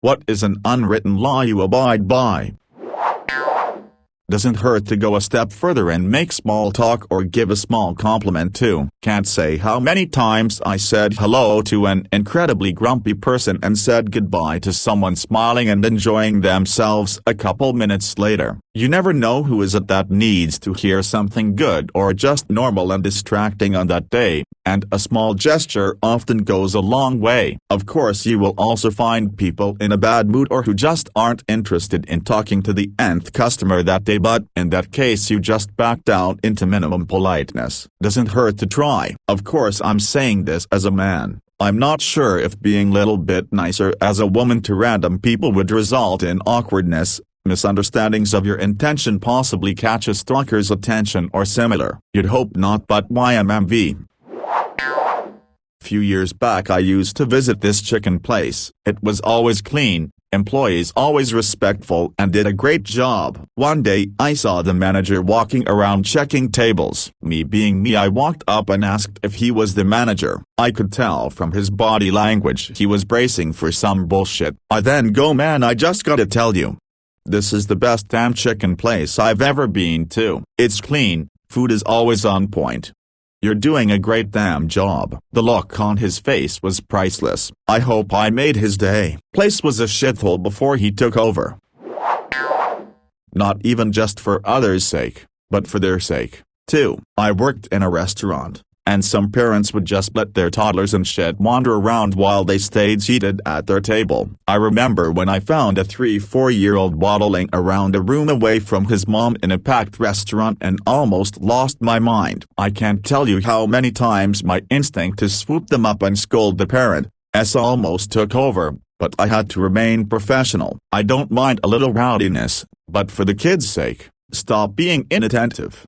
What is an unwritten law you abide by? Doesn't hurt to go a step further and make small talk or give a small compliment too. Can't say how many times I said hello to an incredibly grumpy person and said goodbye to someone smiling and enjoying themselves a couple minutes later. You never know who is it that needs to hear something good or just normal and distracting on that day, and a small gesture often goes a long way. Of course, you will also find people in a bad mood or who just aren't interested in talking to the nth customer that day, but in that case you just back down into minimum politeness. Doesn't hurt to try. Of course, I'm saying this as a man. I'm not sure if being a little bit nicer as a woman to random people would result in awkwardness, misunderstandings of your intention, possibly catch a stalker's attention or similar. You'd hope not, but YMMV. Few years back I used to visit this chicken place. It was always clean, employees always respectful and did a great job. One day I saw the manager walking around checking tables. Me being me, I walked up and asked if he was the manager. I could tell from his body language he was bracing for some bullshit. I then go, "Man, I just gotta tell you, this is the best damn chicken place I've ever been to. It's clean, food is always on point. You're doing a great damn job." The look on his face was priceless. I hope I made his day. Place was a shithole before he took over. Not even just for others' sake, but for their sake, too. I worked in a restaurant, and some parents would just let their toddlers and shit wander around while they stayed seated at their table. I remember when I found a 3-4-year-old waddling around a room away from his mom in a packed restaurant and almost lost my mind. I can't tell you how many times my instinct to swoop them up and scold the parent almost took over, but I had to remain professional. I don't mind a little rowdiness, but for the kids' sake, stop being inattentive.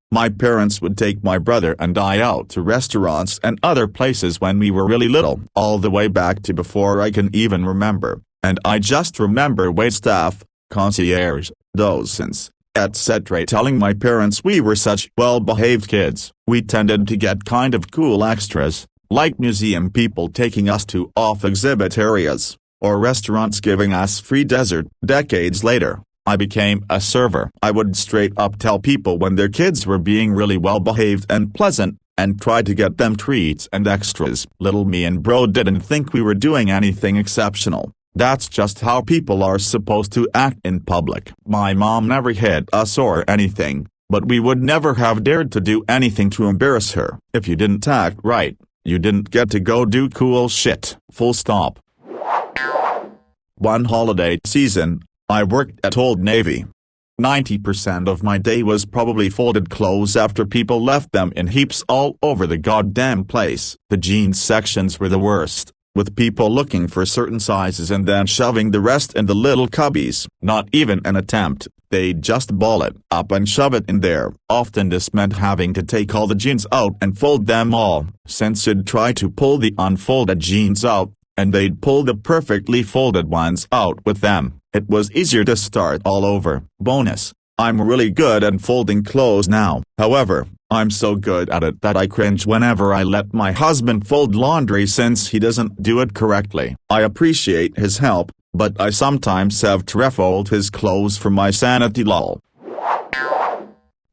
My parents would take my brother and I out to restaurants and other places when we were really little, all the way back to before I can even remember, and I just remember waitstaff, concierge, docents, etc. telling my parents we were such well-behaved kids. We tended to get kind of cool extras, like museum people taking us to off-exhibit areas, or restaurants giving us free dessert. Decades later, I became a server. I would straight up tell people when their kids were being really well behaved and pleasant, and try to get them treats and extras. Little me and bro didn't think we were doing anything exceptional. That's just how people are supposed to act in public. My mom never hit us or anything, but we would never have dared to do anything to embarrass her. If you didn't act right, you didn't get to go do cool shit. Full stop. One holiday season, I worked at Old Navy. 90% of my day was probably folded clothes after people left them in heaps all over the goddamn place. The jeans sections were the worst, with people looking for certain sizes and then shoving the rest in the little cubbies. Not even an attempt, they'd just ball it up and shove it in there. Often this meant having to take all the jeans out and fold them all, since you'd try to pull the unfolded jeans out, and they'd pull the perfectly folded ones out with them. It was easier to start all over. Bonus: I'm really good at folding clothes now. However, I'm so good at it that I cringe whenever I let my husband fold laundry since he doesn't do it correctly. I appreciate his help, but I sometimes have to refold his clothes for my sanity. Lol.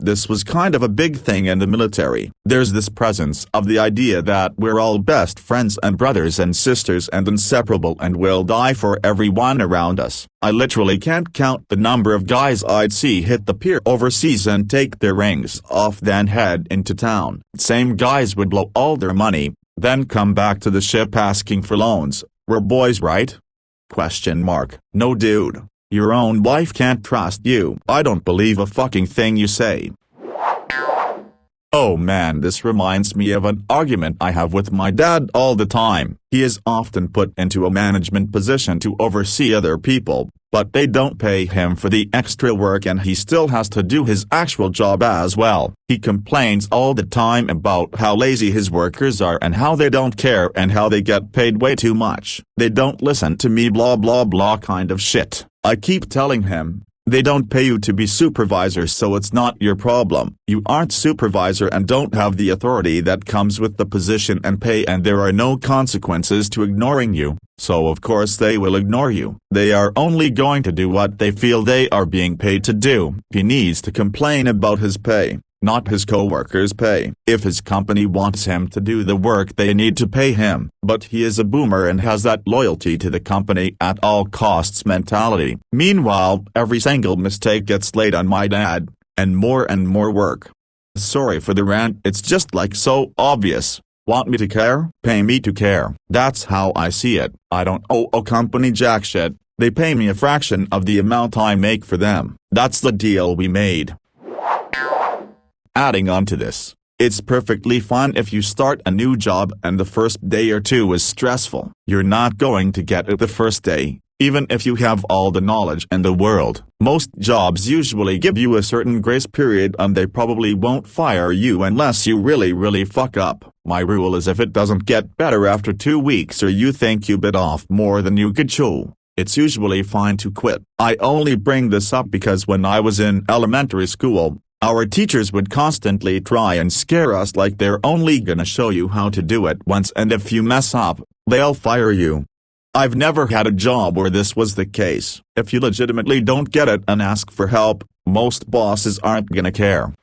This was kind of a big thing in the military. There's this presence of the idea that we're all best friends and brothers and sisters and inseparable and will die for everyone around us. I literally can't count the number of guys I'd see hit the pier overseas and take their rings off then head into town. Same guys would blow all their money, then come back to the ship asking for loans. We're boys, right? ? No dude. Your own wife can't trust you. I don't believe a fucking thing you say. Oh man, this reminds me of an argument I have with my dad all the time. He is often put into a management position to oversee other people, but they don't pay him for the extra work and he still has to do his actual job as well. He complains all the time about how lazy his workers are and how they don't care and how they get paid way too much. They don't listen to me, blah blah blah kind of shit. I keep telling him, They don't pay you to be supervisor, so it's not your problem. You aren't supervisor and don't have the authority that comes with the position and pay, and there are no consequences to ignoring you, so of course they will ignore you. They are only going to do what they feel they are being paid to do. He needs to complain about his pay, not his co-workers' pay. If his company wants him to do the work, they need to pay him. But he is a boomer and has that loyalty to the company at all costs mentality. Meanwhile, every single mistake gets laid on my dad, and more work. Sorry for the rant, it's just like so obvious. Want me to care? Pay me to care. That's how I see it. I don't owe a company jack shit. They pay me a fraction of the amount I make for them. That's the deal we made. Adding on to this, it's perfectly fine if you start a new job and the first day or two is stressful. You're not going to get it the first day, even if you have all the knowledge in the world. Most jobs usually give you a certain grace period, and they probably won't fire you unless you really fuck up. My rule is, if it doesn't get better after 2 weeks or you think you bit off more than you could chew, it's usually fine to quit. I only bring this up because when I was in elementary school, our teachers would constantly try and scare us like they're only gonna show you how to do it once, and if you mess up, they'll fire you. I've never had a job where this was the case. If you legitimately don't get it and ask for help, most bosses aren't gonna care.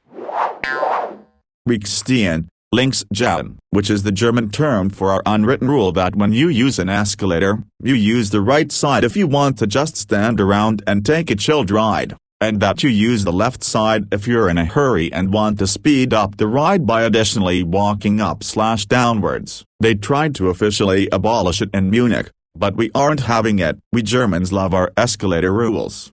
Rickstehen, Linksjaden, which is the German term for our unwritten rule that when you use an escalator, you use the right side if you want to just stand around and take a chilled ride, and that you use the left side if you're in a hurry and want to speed up the ride by additionally walking up/downwards. They tried to officially abolish it in Munich, but we aren't having it. We Germans love our escalator rules.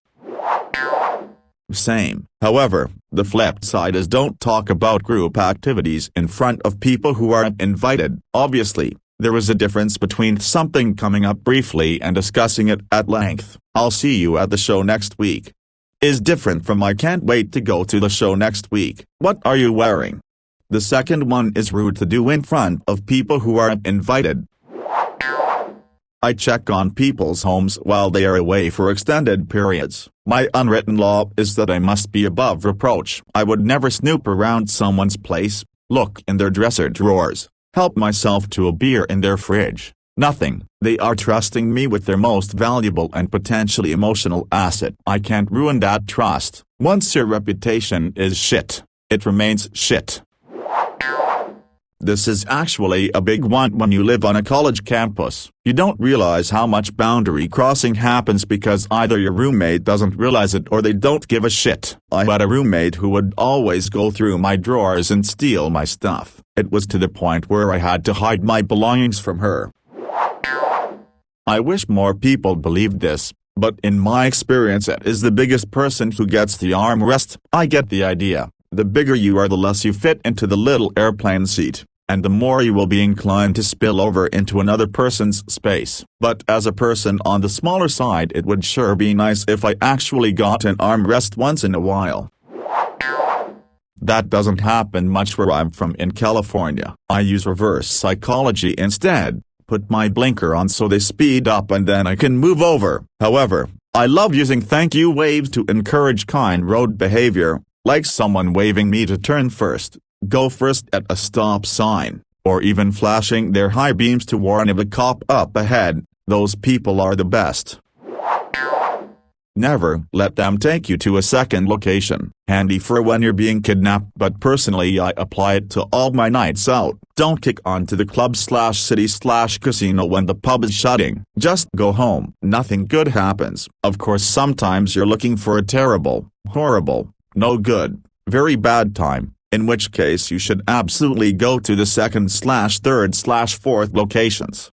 Same. However, the flip side is, don't talk about group activities in front of people who aren't invited. Obviously, there is a difference between something coming up briefly and discussing it at length. I'll see you at the show next week is different from I can't wait to go to the show next week. What are you wearing? The second one is rude to do in front of people who aren't invited. I check on people's homes while they are away for extended periods. My unwritten law is that I must be above reproach. I would never snoop around someone's place, look in their dresser drawers, help myself to a beer in their fridge. Nothing. They are trusting me with their most valuable and potentially emotional asset. I can't ruin that trust. Once your reputation is shit, it remains shit. This is actually a big one when you live on a college campus. You don't realize how much boundary crossing happens because either your roommate doesn't realize it or they don't give a shit. I had a roommate who would always go through my drawers and steal my stuff. It was to the point where I had to hide my belongings from her. I wish more people believed this, but in my experience it is the biggest person who gets the armrest. I get the idea. The bigger you are, the less you fit into the little airplane seat, and the more you will be inclined to spill over into another person's space. But as a person on the smaller side, it would sure be nice if I actually got an armrest once in a while. That doesn't happen much where I'm from in California. I use reverse psychology instead. Put my blinker on so they speed up and then I can move over. However, I love using thank you waves to encourage kind road behavior, like someone waving me to turn first, go first at a stop sign, or even flashing their high beams to warn of a cop up ahead. Those people are the best. Never let them take you to a second location. Handy for when you're being kidnapped, but personally I apply it to all my nights out. Don't kick onto the club/city/casino when the pub is shutting. Just go home. Nothing good happens. Of course sometimes you're looking for a terrible, horrible, no good, very bad time, in which case you should absolutely go to the second/third/fourth locations.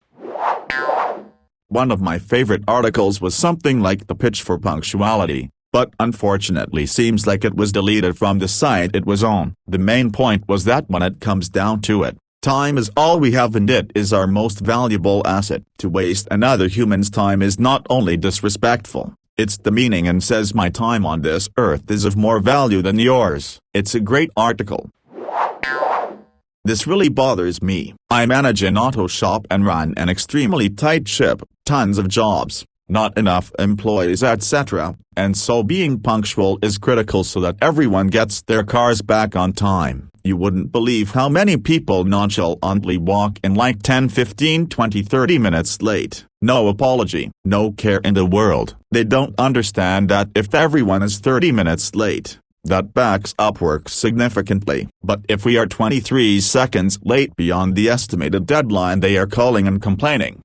One of my favorite articles was something like the pitch for punctuality, but unfortunately seems like it was deleted from the site it was on. The main point was that when it comes down to it, time is all we have and it is our most valuable asset. To waste another human's time is not only disrespectful, it's demeaning and says my time on this earth is of more value than yours. It's a great article. This really bothers me. I manage an auto shop and run an extremely tight ship, tons of jobs, not enough employees, etc., and so being punctual is critical so that everyone gets their cars back on time. You wouldn't believe how many people nonchalantly walk in like 10, 15, 20, 30 minutes late. No apology, no care in the world. They don't understand that if everyone is 30 minutes late, that backs up work significantly. But if we are 23 seconds late beyond the estimated deadline, they are calling and complaining.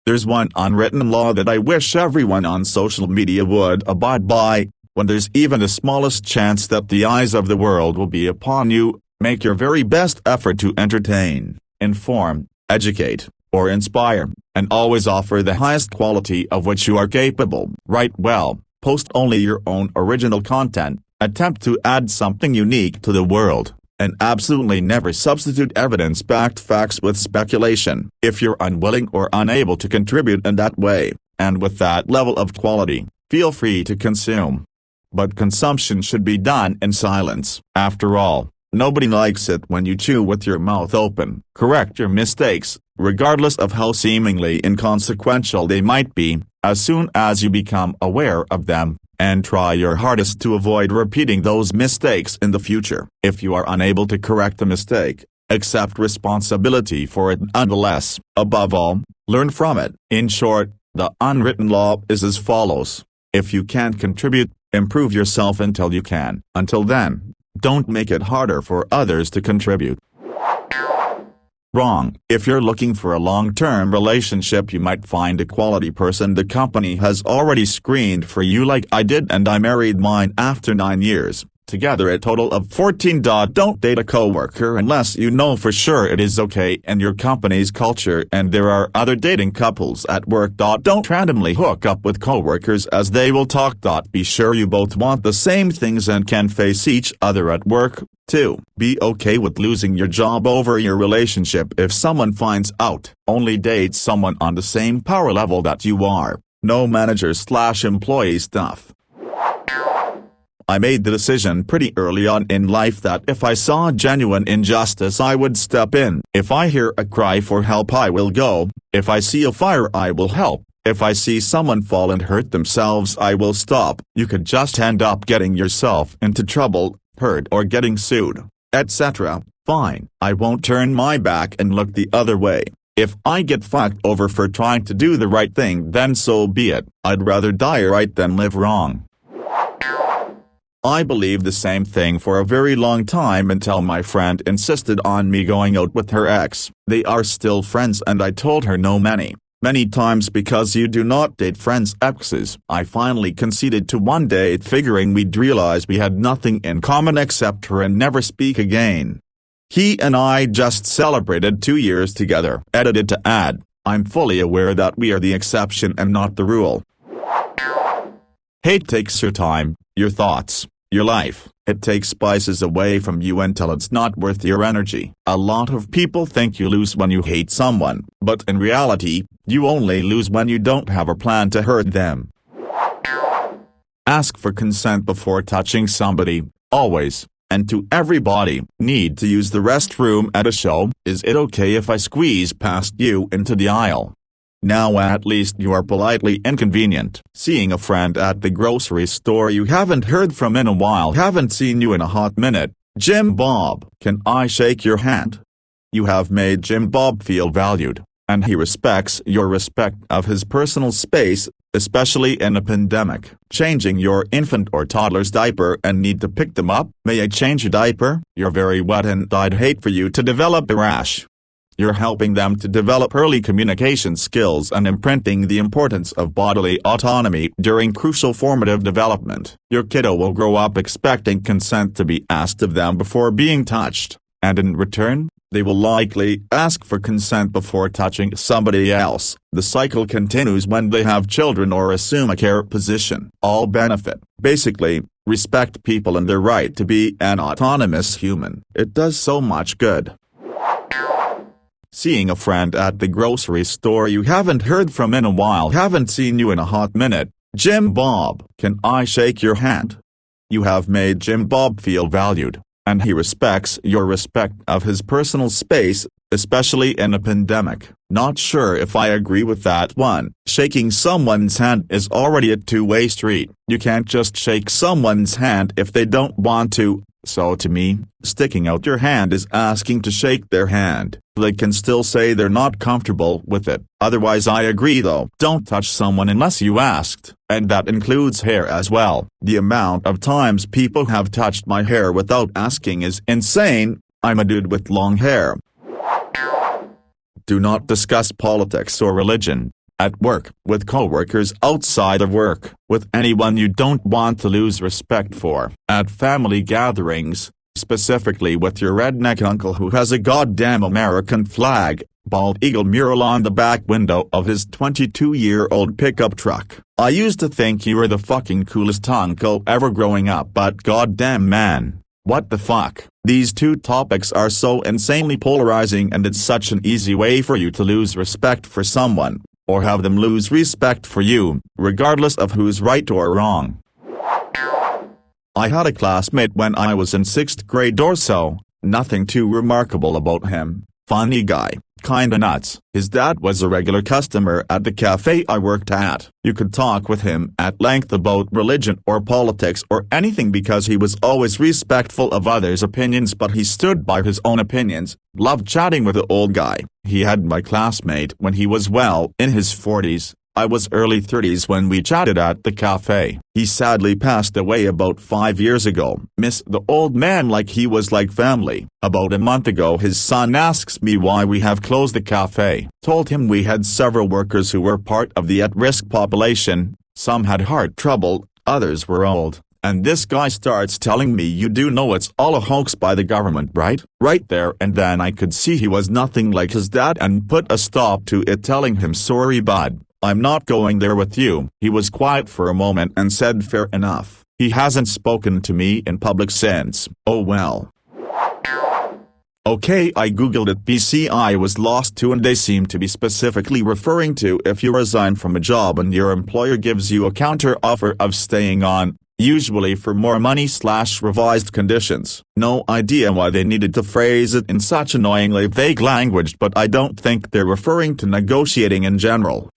There's one unwritten law that I wish everyone on social media would abide by. When there's even the smallest chance that the eyes of the world will be upon you, make your very best effort to entertain, inform, educate, or inspire, and always offer the highest quality of which you are capable. Write well, post only your own original content, attempt to add something unique to the world, and absolutely never substitute evidence-backed facts with speculation. If you're unwilling or unable to contribute in that way, and with that level of quality, feel free to consume. But consumption should be done in silence. After all, nobody likes it when you chew with your mouth open. Correct your mistakes, regardless of how seemingly inconsequential they might be, as soon as you become aware of them, and try your hardest to avoid repeating those mistakes in the future. If you are unable to correct a mistake, accept responsibility for it nonetheless. Above all, learn from it. In short, the unwritten law is as follows. If you can't contribute, improve yourself until you can. Until then, don't make it harder for others to contribute. Wrong. If you're looking for a long-term relationship, you might find a quality person the company has already screened for you, like I did, and I married mine after 9 years. Together a total of 14. Don't date a coworker unless you know for sure it is okay in your company's culture and there are other dating couples at work. Don't randomly hook up with coworkers as they will talk. Be sure you both want the same things and can face each other at work. 2. Be okay with losing your job over your relationship if someone finds out. Only date someone on the same power level that you are. No manager/employee stuff. I made the decision pretty early on in life that if I saw genuine injustice I would step in. If I hear a cry for help I will go. If I see a fire I will help. If I see someone fall and hurt themselves I will stop. You could just end up getting yourself into trouble, hurt, or getting sued, etc. Fine. I won't turn my back and look the other way. If I get fucked over for trying to do the right thing, then so be it. I'd rather die right than live wrong. I believed the same thing for a very long time until my friend insisted on me going out with her ex. They are still friends and I told her no many times because you do not date friends' exes. I finally conceded to one date, figuring we'd realize we had nothing in common except her and never speak again. He and I just celebrated 2 years together. Edited to add, I'm fully aware that we are the exception and not the rule. Hate takes your time, your thoughts, your life. It takes spices away from you until it's not worth your energy. A lot of people think you lose when you hate someone, but in reality, you only lose when you don't have a plan to hurt them. Ask for consent before touching somebody, always, and to everybody. Need to use the restroom at a show? Is it okay if I squeeze past you into the aisle? Now at least you are politely inconvenient. Seeing a friend at the grocery store you haven't heard from in a while. Haven't seen you in a hot minute. Jim Bob, can I shake your hand? You have made Jim Bob feel valued, and he respects your respect of his personal space, especially in a pandemic. Changing your infant or toddler's diaper and need to pick them up. May I change your diaper? You're very wet and I'd hate for you to develop a rash. You're helping them to develop early communication skills and imprinting the importance of bodily autonomy during crucial formative development. Your kiddo will grow up expecting consent to be asked of them before being touched, and in return, they will likely ask for consent before touching somebody else. The cycle continues when they have children or assume a care position. All benefit. Basically, respect people and their right to be an autonomous human. It does so much good. Seeing a friend at the grocery store you haven't heard from in a while. Haven't seen you in a hot minute. Jim Bob, can I shake your hand? You have made Jim Bob feel valued, and he respects your respect of his personal space, especially in a pandemic. Not sure if I agree with that one. Shaking someone's hand is already a two-way street. You can't just shake someone's hand if they don't want to. So to me, sticking out your hand is asking to shake their hand. They can still say they're not comfortable with it. Otherwise I agree though. Don't touch someone unless you asked, and that includes hair as well. The amount of times people have touched my hair without asking is insane. I'm a dude with long hair. Do not discuss politics or religion. At work, with coworkers outside of work, with anyone you don't want to lose respect for. At family gatherings, specifically with your redneck uncle who has a goddamn American flag, bald eagle mural on the back window of his 22-year-old pickup truck. I used to think you were the fucking coolest uncle ever growing up, but goddamn man, what the fuck? These two topics are so insanely polarizing, and it's such an easy way for you to lose respect for someone, or have them lose respect for you, regardless of who's right or wrong. I had a classmate when I was in 6th grade or so, nothing too remarkable about him, funny guy, kinda nuts. His dad was a regular customer at the cafe I worked at. You could talk with him at length about religion or politics or anything because he was always respectful of others' opinions, but he stood by his own opinions. Loved chatting with the old guy. He had my classmate when he was well in his 40s. I was early 30s when we chatted at the cafe. He sadly passed away about 5 years ago. Miss the old man like he was like family. About a month ago his son asks me why we have closed the cafe. Told him we had several workers who were part of the at-risk population. Some had heart trouble, others were old. And this guy starts telling me, you do know it's all a hoax by the government, right? Right there and then I could see he was nothing like his dad and put a stop to it, telling him, sorry bud, I'm not going there with you. He was quiet for a moment and said fair enough. He hasn't spoken to me in public since. Oh well. Okay, I googled it. BCI was lost too, and they seem to be specifically referring to if you resign from a job and your employer gives you a counter offer of staying on, usually for more money/revised conditions. No idea why they needed to phrase it in such annoyingly vague language, but I don't think they're referring to negotiating in general.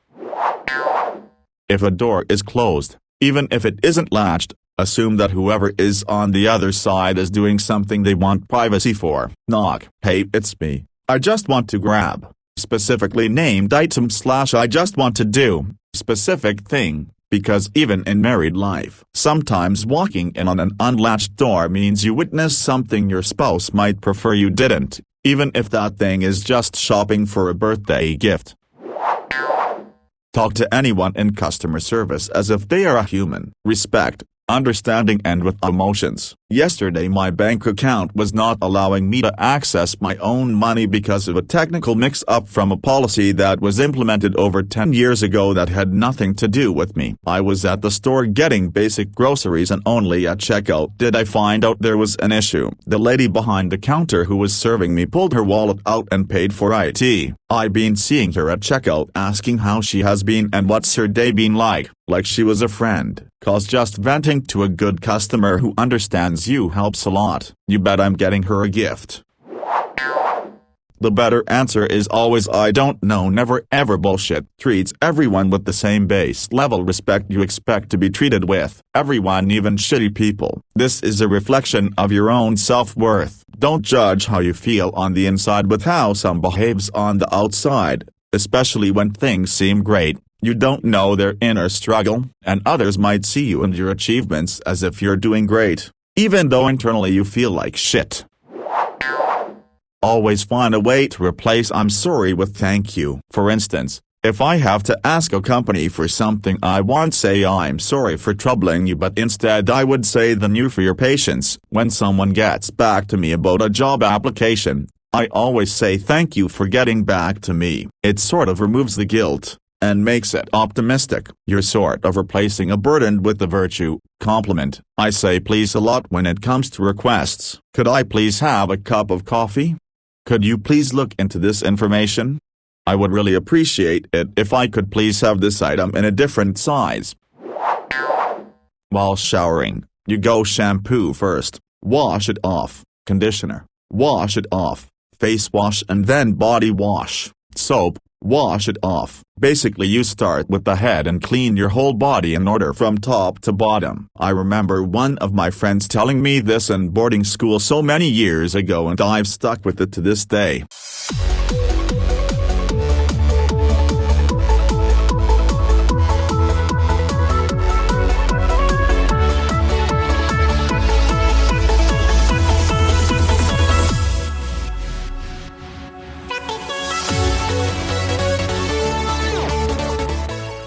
If a door is closed, even if it isn't latched, assume that whoever is on the other side is doing something they want privacy for. Knock. Hey, it's me. I just want to grab. Specifically named item/I just want to do. Specific thing. Because even in married life, sometimes walking in on an unlatched door means you witness something your spouse might prefer you didn't, even if that thing is just shopping for a birthday gift. Talk to anyone in customer service as if they are a human. Respect, understanding and with emotions. Yesterday my bank account was not allowing me to access my own money because of a technical mix-up from a policy that was implemented over 10 years ago that had nothing to do with me. I was at the store getting basic groceries and only at checkout did I find out there was an issue. The lady behind the counter who was serving me pulled her wallet out and paid for it. I've been seeing her at checkout asking how she has been and what's her day been like she was a friend. 'Cause just venting to a good customer who understands you helps a lot. You bet I'm getting her a gift. The better answer is always I don't know, never ever bullshit. Treats everyone with the same base level respect you expect to be treated with. Everyone, even shitty people. This is a reflection of your own self-worth. Don't judge how you feel on the inside with how some behaves on the outside, especially when things seem great. You don't know their inner struggle, and others might see you and your achievements as if you're doing great, even though internally you feel like shit. Always find a way to replace I'm sorry with thank you. For instance, if I have to ask a company for something, I won't say I'm sorry for troubling you, but instead I would say thank you for your patience. When someone gets back to me about a job application, I always say thank you for getting back to me. It sort of removes the guilt and makes it optimistic. You're sort of replacing a burden with a virtue. Compliment. I say please a lot when it comes to requests. Could I please have a cup of coffee? Could you please look into this information? I would really appreciate it if I could please have this item in a different size. While showering, you go shampoo first, wash it off, conditioner, wash it off, face wash and then body wash, soap, Wash it off. Basically you start with the head and clean your whole body in order from top to bottom. I remember one of my friends telling me this in boarding school so many years ago, and I've stuck with it to this day.